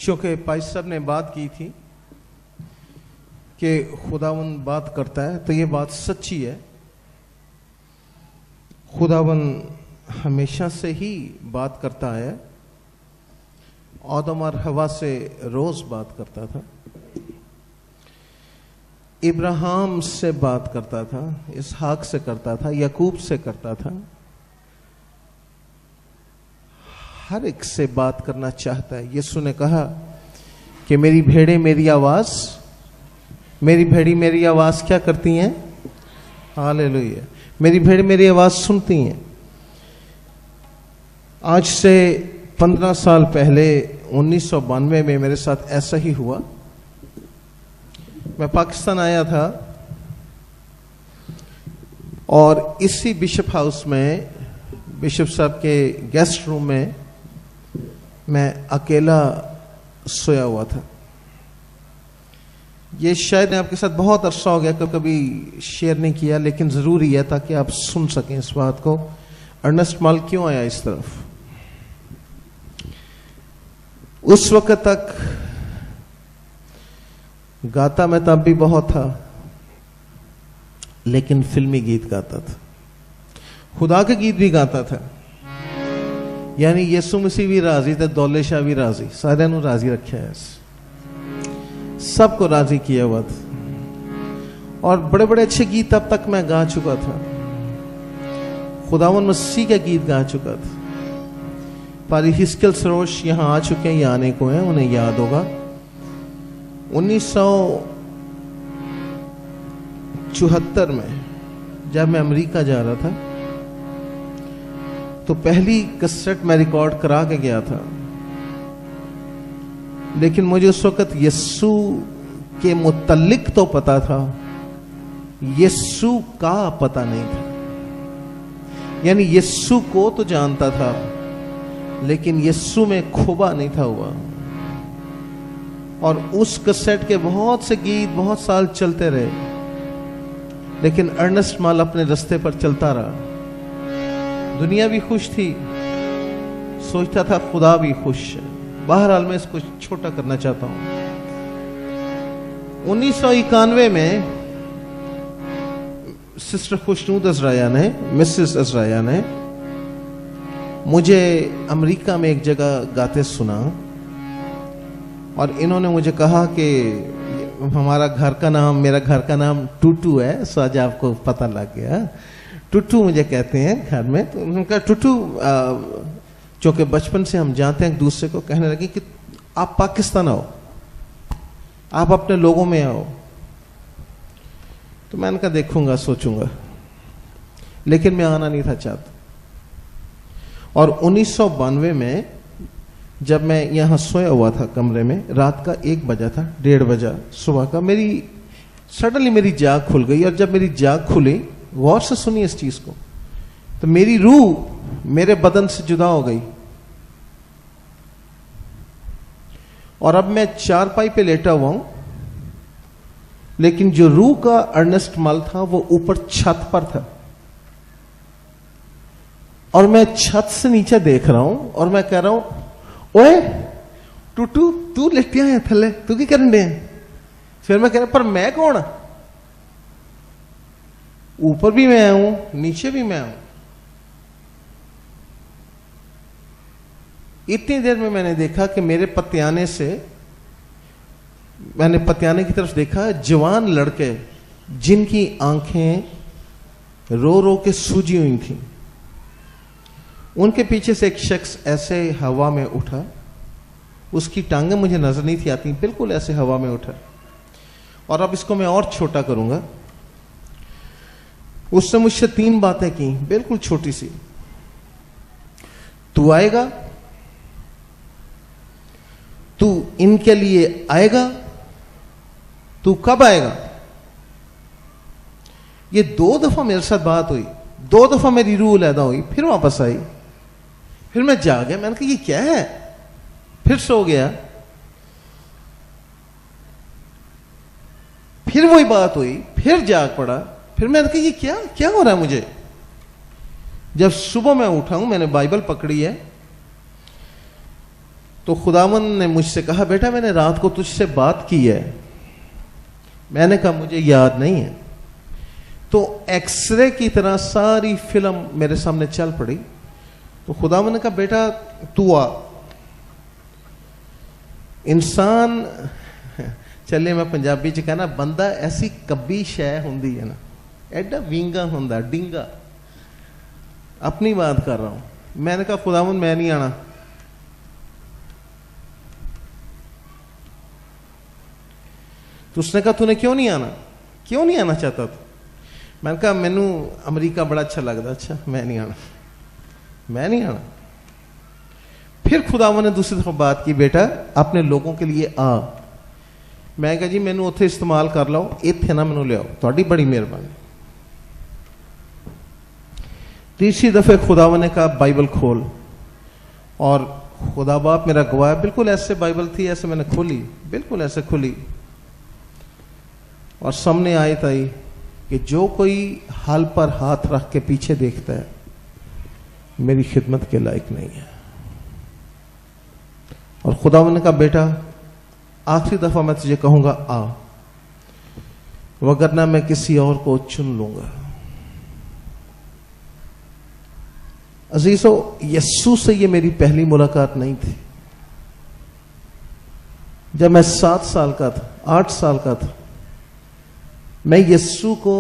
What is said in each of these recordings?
चूँकि भाई साहब ने बात की थी कि खुदावन बात करता है, तो ये बात सच्ची है। खुदावन हमेशा से ही बात करता है। आदम और हवा से रोज बात करता था, इब्राहिम से बात करता था, इसहाक से करता था, याकूब से करता था। हर एक से बात करना चाहता है। यीशु ने कहा कि मेरी भेड़ें मेरी आवाज क्या करती हैं? हालेलुया। मेरी भेड़ें मेरी आवाज सुनती हैं। आज से 15 साल पहले 1992 में मेरे साथ ऐसा ही हुआ। मैं पाकिस्तान आया था और इसी बिशप हाउस में, बिशप साहब के गेस्ट रूम में मैं अकेला सोया हुआ था। ये शायद आपके साथ बहुत अरसा हो गया, कभी शेयर नहीं किया, लेकिन जरूरी है ताकि आप सुन सकें इस बात को। अर्नेस्ट माल क्यों आया इस तरफ? उस वक्त तक गाता मैं तब भी बहुत था, लेकिन फिल्मी गीत गाता था, खुदा के गीत भी गाता था। यानी यीशु मसीह भी राजी थे, दौले शाह भी राजी, सारे नू राजी रखा है, सबको राजी किया हुआ था। और बड़े बड़े अच्छे गीत तब तक मैं गा चुका था। खुदावन मसीह के गीत गा चुका था। पारी हिस्कियल सरोश यहां आ चुके हैं या आने को हैं, उन्हें याद होगा 1974 में जब मैं अमेरिका जा रहा था, तो पहली कैसेट मैं रिकॉर्ड करा के गया था। लेकिन मुझे उस वक्त यीशु के मुतल्लिक तो पता था, यीशु का पता नहीं था। यानी यीशु को तो जानता था, लेकिन यीशु में खोबा नहीं था हुआ। और उस कैसेट के बहुत से गीत बहुत साल चलते रहे, लेकिन अर्नेस्ट माल अपने रास्ते पर चलता रहा। दुनिया भी खुश थी, सोचता था खुदा भी खुश है। बहरहाल मैं इसको छोटा करना चाहता हूं। 1991 में सिस्टर खुशनूद अजराया ने, मिसेस अजराया ने मुझे अमेरिका में एक जगह गाते सुना, और इन्होंने मुझे कहा कि हमारा घर का नाम, मेरा घर का नाम टूटू है। सो आज आपको पता लग गया, टूटू मुझे कहते हैं घर में। तो उनका टूटू, चूंकि बचपन से हम जानते हैं एक दूसरे को, कहने लगे कि आप पाकिस्तान आओ, आप अपने लोगों में आओ। तो मैंने कहा देखूंगा, सोचूंगा, लेकिन मैं आना नहीं था चाहता। और 1992 में जब मैं यहां सोया हुआ था कमरे में, रात का 1 बजा था, 1:30 बजा सुबह का, सडनली मेरी जाग खुल गई। और जब मेरी जाग खुली, गौर से सुनिए इस चीज को, तो मेरी रूह मेरे बदन से जुदा हो गई। और अब मैं चारपाई पे लेटा हुआ हूं, लेकिन जो रूह का अर्नेस्ट माल था वो ऊपर छत पर था। और मैं छत से नीचे देख रहा हूं, और मैं कह रहा हूं, ओए टूटू, तू लेटिया है थले, तू की करन दे? फिर मैं कह रहा, पर मैं कौन? ऊपर भी मैं हूं, नीचे भी मैं हूं। इतनी देर में मैंने देखा कि मेरे पतियाने से, मैंने पतियाने की तरफ देखा, जवान लड़के जिनकी आंखें रो रो के सूजी हुई थी, उनके पीछे से एक शख्स ऐसे हवा में उठा। उसकी टांगें मुझे नजर नहीं थी आती, बिल्कुल ऐसे हवा में उठा। और अब इसको मैं और छोटा करूंगा। उसने मुझसे 3 बातें की, बिल्कुल छोटी सी। तू आएगा, तू इनके लिए आएगा, तू कब आएगा? ये 2 दफा मेरे साथ बात हुई, 2 दफा मेरी रूह अलहदा हुई, फिर वापस आई, फिर मैं जाग गया। मैंने कहा ये क्या है? फिर सो गया, फिर वही बात हुई, फिर जाग पड़ा, फिर मैंने कहा ये क्या क्या हो रहा है मुझे? जब सुबह मैं उठा हूं, मैंने बाइबल पकड़ी है, तो खुदावन ने मुझसे कहा, बेटा मैंने रात को तुझसे बात की है। मैंने कहा मुझे याद नहीं है। तो एक्सरे की तरह सारी फिल्म मेरे सामने चल पड़ी। तो खुदावन ने कहा, बेटा तू आ। इंसान, चलिए मैं पंजाबी च कहना, बंदा ऐसी कब्बी शै हुंदी है ना, एडा विंगा हुंदा, डिंगा। अपनी बात कर रहा हूं। मैंने कहा खुदावन मैं नहीं आना। तो उसने कहा तूने क्यों नहीं आना, क्यों नहीं आना चाहता तू? मैंने कहा मैनू अमेरिका बड़ा अच्छा लगता। अच्छा मैं नहीं आना, मैं नहीं आना। फिर खुदावन ने दूसरी दफा बात की, बेटा अपने लोगों के लिए आ। मैं कहा जी मैनू उत्थे इस्तेमाल कर लो, इत्थे ना मैनू लियाओ, तुहाडी बड़ी मेहरबानी। तीसरी दफे खुदावन ने कहा बाइबल खोल। और खुदा बाप मेरा गवाह, बिल्कुल ऐसे बाइबल थी, ऐसे मैंने खोली, बिल्कुल ऐसे खुली और सामने आयत आई कि जो कोई हाल पर हाथ रख के पीछे देखता है मेरी खिदमत के लायक नहीं है। और खुदावन ने कहा बेटा आखिरी दफा मैं तुझे कहूंगा आ, वगरना मैं किसी और को चुन लूंगा। अजीजों, यस्सु से ये मेरी पहली मुलाकात नहीं थी। जब मैं 7 साल का था, 8 साल का था, मैं यस्सु को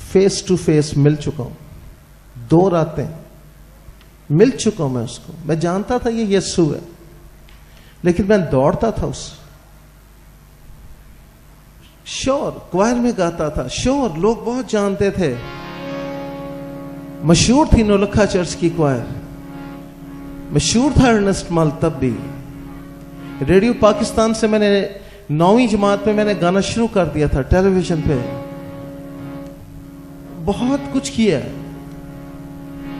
फेस टू फेस मिल चुका हूं। 2 रातें मिल चुका हूं मैं उसको। मैं जानता था ये यस्सु है, लेकिन मैं दौड़ता था उससे। श्योर क्वायर में गाता था, श्योर लोग बहुत जानते थे। मशहूर थी नौलखा चर्च की क्वायर, मशहूर था अर्नेस्ट मल। तब भी रेडियो पाकिस्तान से मैंने 9वीं जमात में मैंने गाना शुरू कर दिया था, टेलीविजन पे बहुत कुछ किया।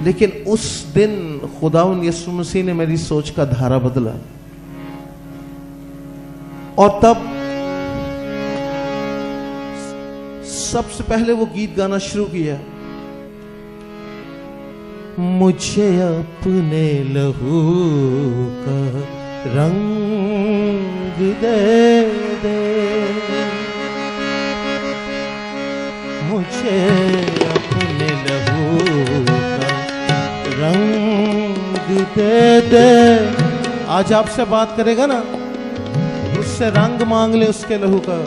लेकिन उस दिन खुदावंद यीशु मसीह ने मेरी सोच का धारा बदला। और तब सबसे पहले वो गीत गाना शुरू किया, मुझे अपने लहू का रंग दे दे, मुझे अपने लहू का रंग दे दे। आज आपसे बात करेगा ना, उससे रंग मांग ले उसके लहू का,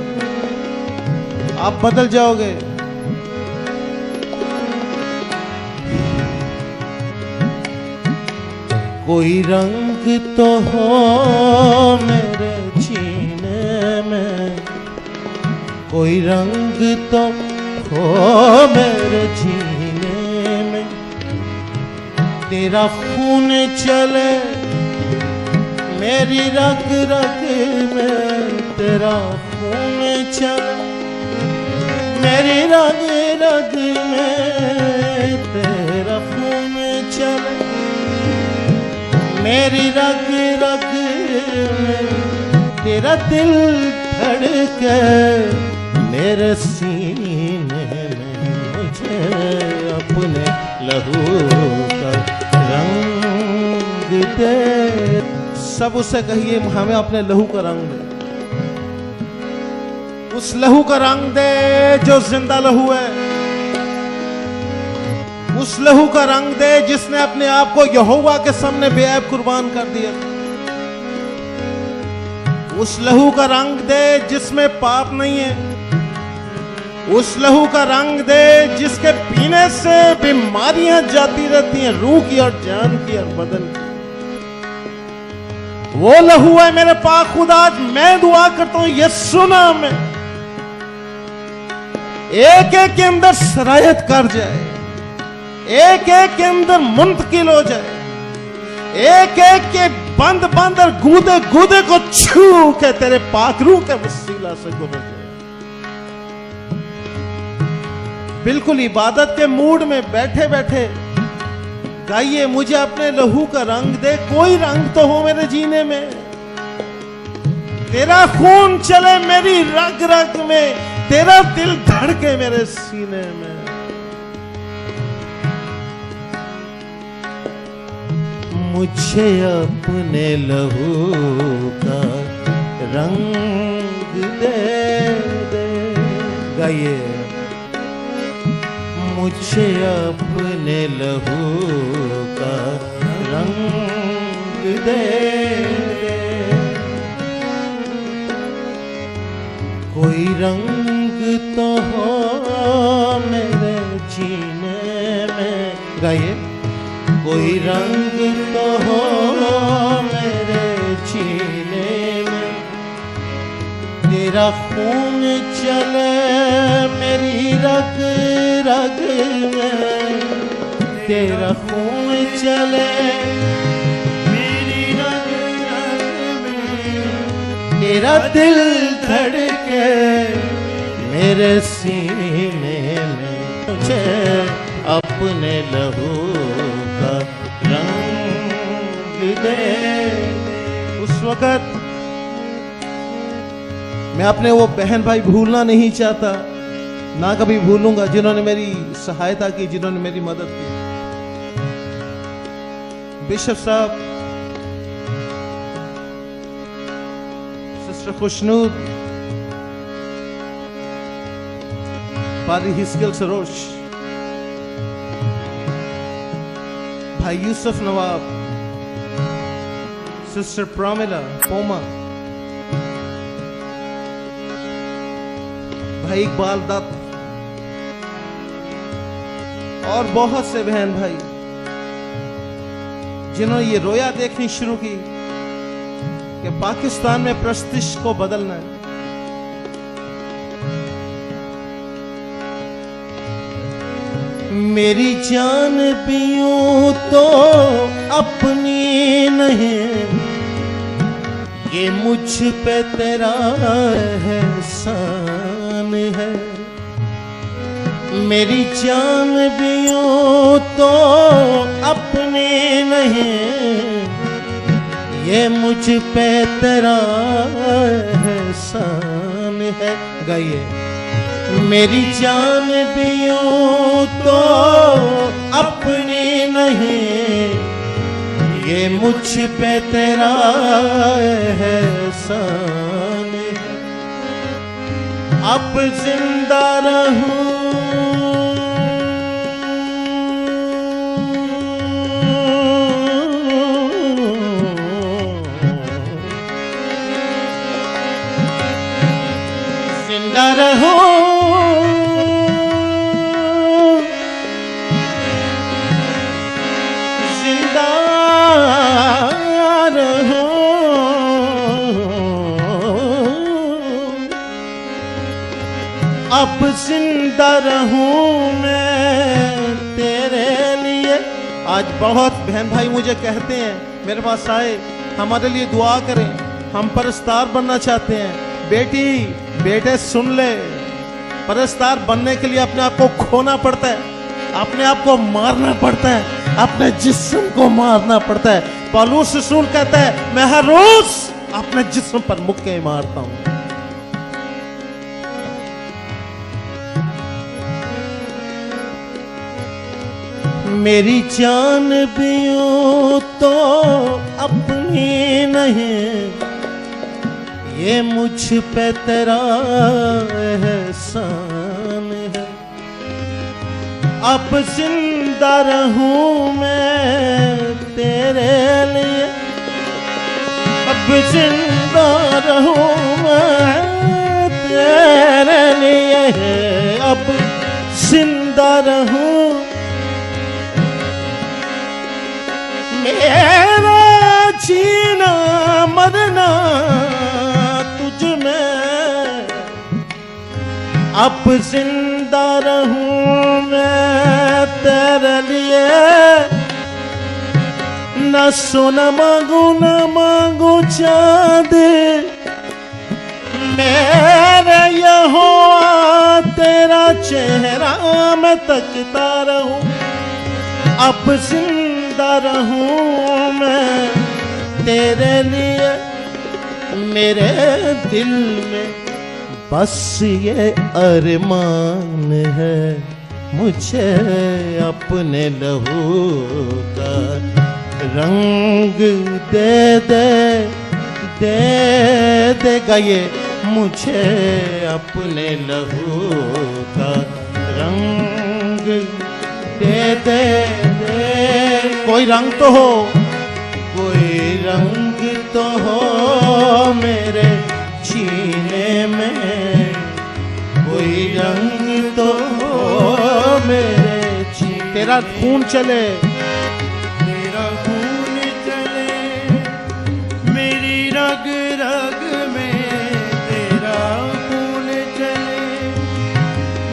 आप बदल जाओगे। कोई रंग तो हो मेरे जीने में, कोई रंग तो हो मेरे जीने में, तेरा खून चले मेरी रग रग में, तेरा खून चले मेरी रग रग में, तेरा खून चले मेरी रग रग में, तेरा दिल धड़के मेरे सीने में, मुझे अपने लहू का रंग दे। सब उससे कहिए हमें अपने लहू का रंग दे, उस लहू का रंग दे जो जिंदा लहू है, उस लहू का रंग दे जिसने अपने आप को यहोवा के सामने बेऐब कुर्बान कर दिया। उस लहू का रंग दे जिसमें पाप नहीं है, उस लहू का रंग दे जिसके पीने से बीमारियां जाती रहती हैं, रूह की और जान की और बदन की। वो लहू है मेरे पाक खुदा। आज मैं दुआ करता हूं यीशु नाम में एक एक के अंदर सरायत कर जाए, एक एक के अंदर मुंतकिल हो जाए, एक एक के बंद बंद और गूदे गूदे को छू के तेरे पाक रूह के वसीला से गुजर जाए। बिल्कुल इबादत के मूड में बैठे बैठे गाइए, मुझे अपने लहू का रंग दे। कोई रंग तो हो मेरे जीने में, तेरा खून चले मेरी रग रग में, तेरा दिल धड़के मेरे सीने में। मुझे अपने लहू का रंग दे दे। गाइए। मुझे अपने लहू का रंग दे दे। कोई रंग तो हो मेरे जीने में। गाइए। कोई रंग तो हो मेरे जीने में, तेरा खून चले मेरी रग रग में, तेरा खून चले मेरी रग रग में, तेरा दिल धड़के मेरे सीने में। मुझे अपने लहू का रंग दे। उस वक्त मैं अपने वो बहन भाई भूलना नहीं चाहता, ना कभी भूलूंगा, जिन्होंने मेरी सहायता की, जिन्होंने मेरी मदद की। बिशप साहब, सिस्टर खुशनूर, पादरी हिस्कियल सरोश, भाई यूसुफ नवाब, सिस्टर प्रामिला पोमा, भाई इकबाल दत्त और बहुत से बहन भाई जिन्होंने ये रोया देखनी शुरू की कि पाकिस्तान में प्रस्तिश को बदलना है। मेरी जान भी यूं तो अपनी नहीं, ये मुझ पे तेरा एहसान है। मेरी जान भी यूं तो अपनी नहीं, ये मुझ पे तेरा एहसान है। गाइए। मेरी जान भी यूं तो अपनी नहीं, ये मुझ पे तेरा एहसान है। अब जिंदा रहूं जिंदा रहूं, जिंदा रहूं, अब जिंदा रहूं मैं तेरे लिए। आज बहुत बहन भाई मुझे कहते हैं, मेरे पास आए, हमारे लिए दुआ करें, हम परस्तार बनना चाहते हैं। बेटी बेटे सुन ले, परस्तार बनने के लिए अपने आप को खोना पड़ता है, अपने आप को मारना पड़ता है, अपने जिस्म को मारना पड़ता है। पौलुस रसूल कहता है, मैं हर रोज अपने जिस्म पर मुक्के मारता हूं। मेरी जान भी यूं तो अपनी नहीं, ये मुझ पे तेरा एहसान है। अब जिंदा रहूं मैं तेरे लिए, अब जिंदा रहूं मैं तेरे लिए, अब जिंदा रहूं। मेरा जीना मरना तुझ में, अब जिंदा रहूं मैं तेरे लिए। न सोना मांगू न मांगू चांद, मेरे यहोवा तेरा चेहरा मैं तकता रहूं। अब जिंदा रहूं मैं तेरे लिए, मेरे दिल में बस ये अरमान है, मुझे अपने लहू का रंग दे दे दे देगा ये मुझे अपने लहू का रंग दे दे दे। कोई रंग तो हो, कोई रंग तो हो मेरे जीने में, कोई रंग तो हो मेरे जीने। तेरा खून चले, तेरा खून चले मेरी रग रग में, तेरा खून चले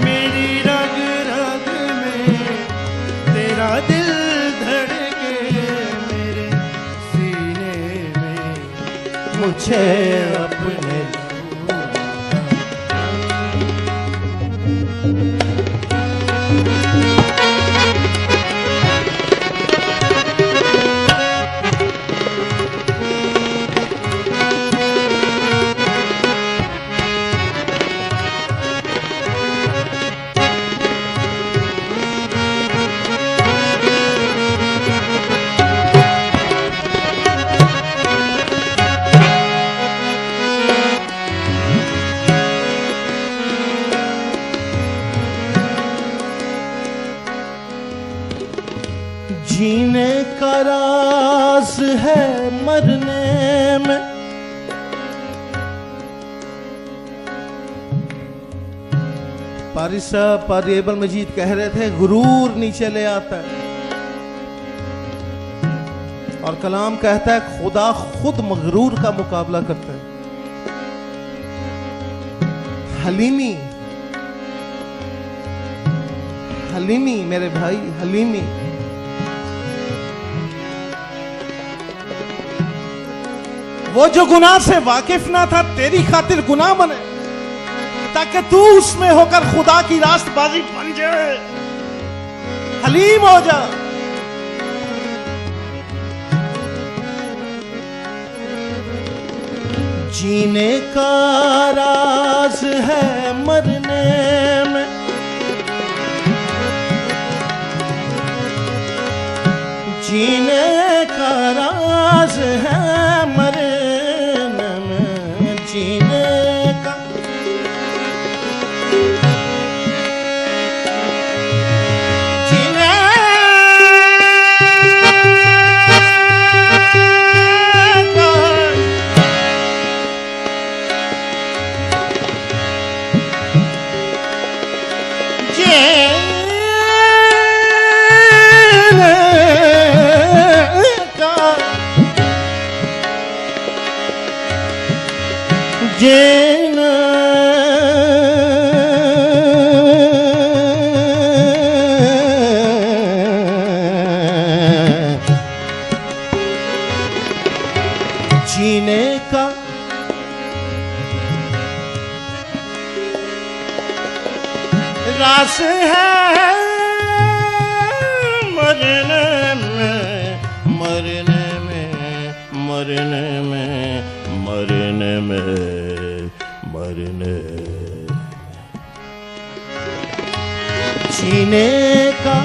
मेरी रग रग में, तेरा दिल धड़के मेरे सीने में, मुझे अपने जीने का राज है मरने में, पारी साहब पारी एबल मजीद कह रहे थे गुरूर नीचे ले आता है, और कलाम कहता है खुदा खुद मगरूर का मुकाबला करता है। हलीमी, हलीमी मेरे भाई, हलीमी। वो जो गुनाह से वाकिफ ना था तेरी खातिर गुनाह बने, ताकि तू उसमें होकर खुदा की रास्तबाजी बन जाए, हलीम हो जा। जीने का राज है मरने में, जीने का राज है मरने में, जीने का जीने का जीना जीने का रास है मरने में, मरने में, मरने में, मरने में, मरने। जीने का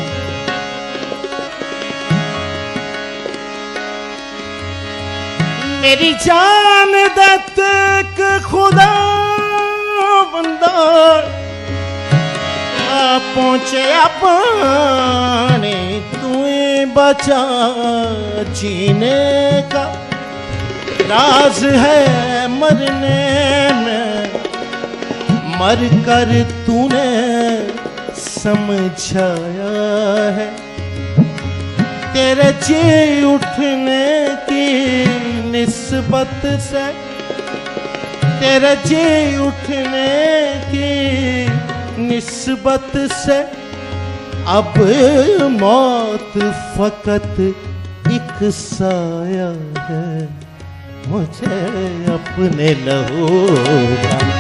मेरी जान दे तक खुदा बंदा पहुंचे अपने तू बचा। जीने का राज है मरने में, मर कर तूने समझाया है, तेरे जी उठने की निस्बत से, तेरे जी उठने की निस्बत से अब मौत फकत एक साया है, मुझे अपने लहू का